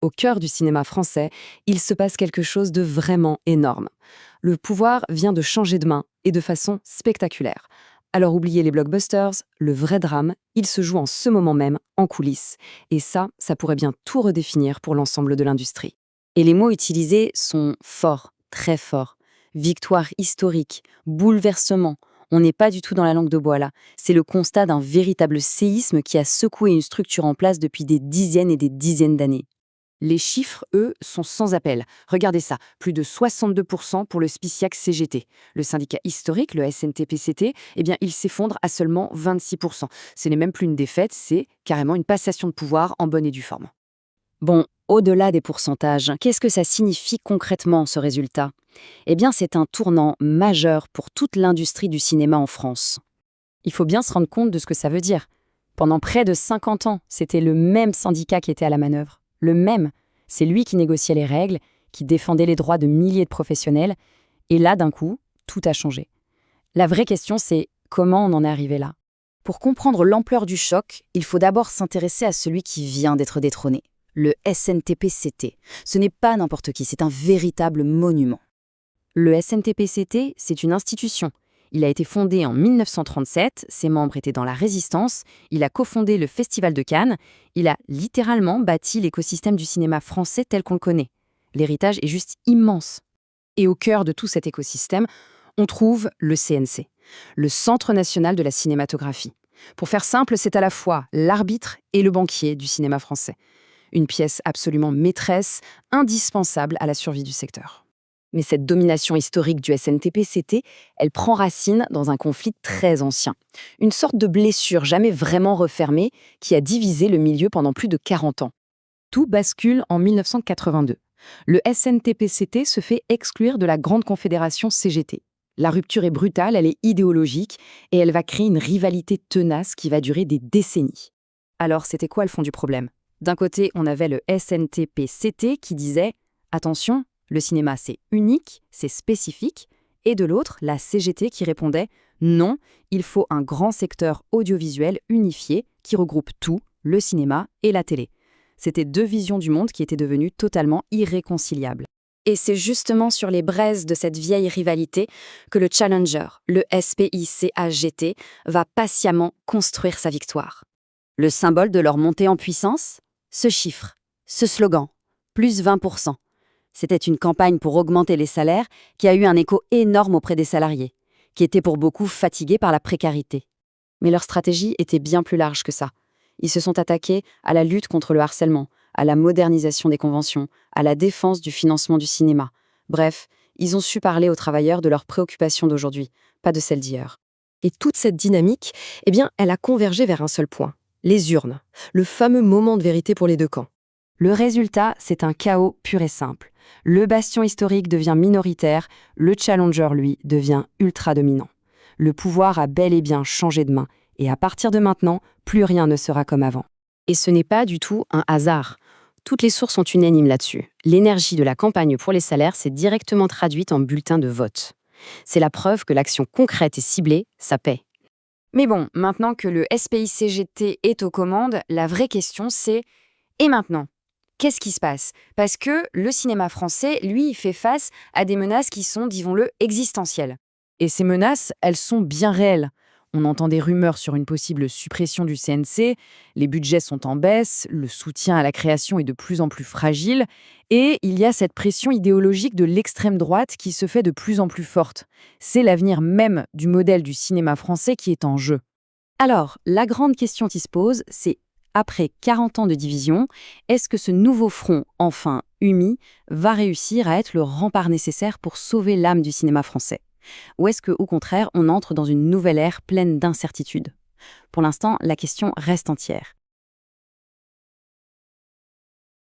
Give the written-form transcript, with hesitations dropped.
Au cœur du cinéma français, il se passe quelque chose de vraiment énorme. Le pouvoir vient de changer de main, et de façon spectaculaire. Alors oubliez les blockbusters, le vrai drame, il se joue en ce moment même, en coulisses. Et ça pourrait bien tout redéfinir pour l'ensemble de l'industrie. Et les mots utilisés sont forts, très forts. Victoire historique, bouleversement. On n'est pas du tout dans la langue de bois là. C'est le constat d'un véritable séisme qui a secoué une structure en place depuis des dizaines et des dizaines d'années. Les chiffres, eux, sont sans appel. Regardez ça, plus de 62% pour le Spiciak CGT. Le syndicat historique, le SNTP-CT, eh bien, il s'effondre à seulement 26%. Ce n'est même plus une défaite, c'est carrément une passation de pouvoir en bonne et due forme. Bon, au-delà des pourcentages, qu'est-ce que ça signifie concrètement ce résultat? Eh bien, c'est un tournant majeur pour toute l'industrie du cinéma en France. Il faut bien se rendre compte de ce que ça veut dire. Pendant près de 50 ans, c'était le même syndicat qui était à la manœuvre. Le même. C'est lui qui négociait les règles, qui défendait les droits de milliers de professionnels. Et là, d'un coup, tout a changé. La vraie question, c'est comment on en est arrivé là? Pour comprendre l'ampleur du choc, il faut d'abord s'intéresser à celui qui vient d'être détrôné, le SNTP-CT. Ce n'est pas n'importe qui, c'est un véritable monument. Le SNTP-CT, c'est une institution. Il a été fondé en 1937, ses membres étaient dans la Résistance, il a cofondé le Festival de Cannes, il a littéralement bâti l'écosystème du cinéma français tel qu'on le connaît. L'héritage est juste immense. Et au cœur de tout cet écosystème, on trouve le CNC, le Centre national de la cinématographie. Pour faire simple, c'est à la fois l'arbitre et le banquier du cinéma français. Une pièce absolument maîtresse, indispensable à la survie du secteur. Mais cette domination historique du SNTP-CT, elle prend racine dans un conflit très ancien. Une sorte de blessure jamais vraiment refermée qui a divisé le milieu pendant plus de 40 ans. Tout bascule en 1982. Le SNTP-CT se fait exclure de la grande confédération CGT. La rupture est brutale, elle est idéologique et elle va créer une rivalité tenace qui va durer des décennies. Alors, c'était quoi le fond du problème? D'un côté, on avait le SNTP-CT qui disait « Attention, le cinéma, c'est unique, c'est spécifique », et de l'autre, la CGT qui répondait « Non, il faut un grand secteur audiovisuel unifié qui regroupe tout, le cinéma et la télé ». C'était deux visions du monde qui étaient devenues totalement irréconciliables. Et c'est justement sur les braises de cette vieille rivalité que le challenger, le SPICAGT, va patiemment construire sa victoire. Le symbole de leur montée en puissance? Ce chiffre, ce slogan, plus 20%. C'était une campagne pour augmenter les salaires qui a eu un écho énorme auprès des salariés, qui étaient pour beaucoup fatigués par la précarité. Mais leur stratégie était bien plus large que ça. Ils se sont attaqués à la lutte contre le harcèlement, à la modernisation des conventions, à la défense du financement du cinéma. Bref, ils ont su parler aux travailleurs de leurs préoccupations d'aujourd'hui, pas de celles d'hier. Et toute cette dynamique, eh bien, elle a convergé vers un seul point, les urnes, le fameux moment de vérité pour les deux camps. Le résultat, c'est un chaos pur et simple. Le bastion historique devient minoritaire, le challenger, lui, devient ultra dominant. Le pouvoir a bel et bien changé de main, et à partir de maintenant, plus rien ne sera comme avant. Et ce n'est pas du tout un hasard. Toutes les sources sont unanimes là-dessus. L'énergie de la campagne pour les salaires s'est directement traduite en bulletins de vote. C'est la preuve que l'action concrète et ciblée, ça paie. Mais bon, maintenant que le SPICGT est aux commandes, la vraie question c'est « et maintenant ?» Qu'est-ce qui se passe? Parce que le cinéma français, lui, il fait face à des menaces qui sont, disons-le, existentielles. Et ces menaces, elles sont bien réelles. On entend des rumeurs sur une possible suppression du CNC, les budgets sont en baisse, le soutien à la création est de plus en plus fragile, et il y a cette pression idéologique de l'extrême droite qui se fait de plus en plus forte. C'est l'avenir même du modèle du cinéma français qui est en jeu. Alors, la grande question qui se pose, c'est après 40 ans de division, est-ce que ce nouveau front, enfin uni, va réussir à être le rempart nécessaire pour sauver l'âme du cinéma français? Ou est-ce qu'au contraire, on entre dans une nouvelle ère pleine d'incertitudes? Pour l'instant, la question reste entière.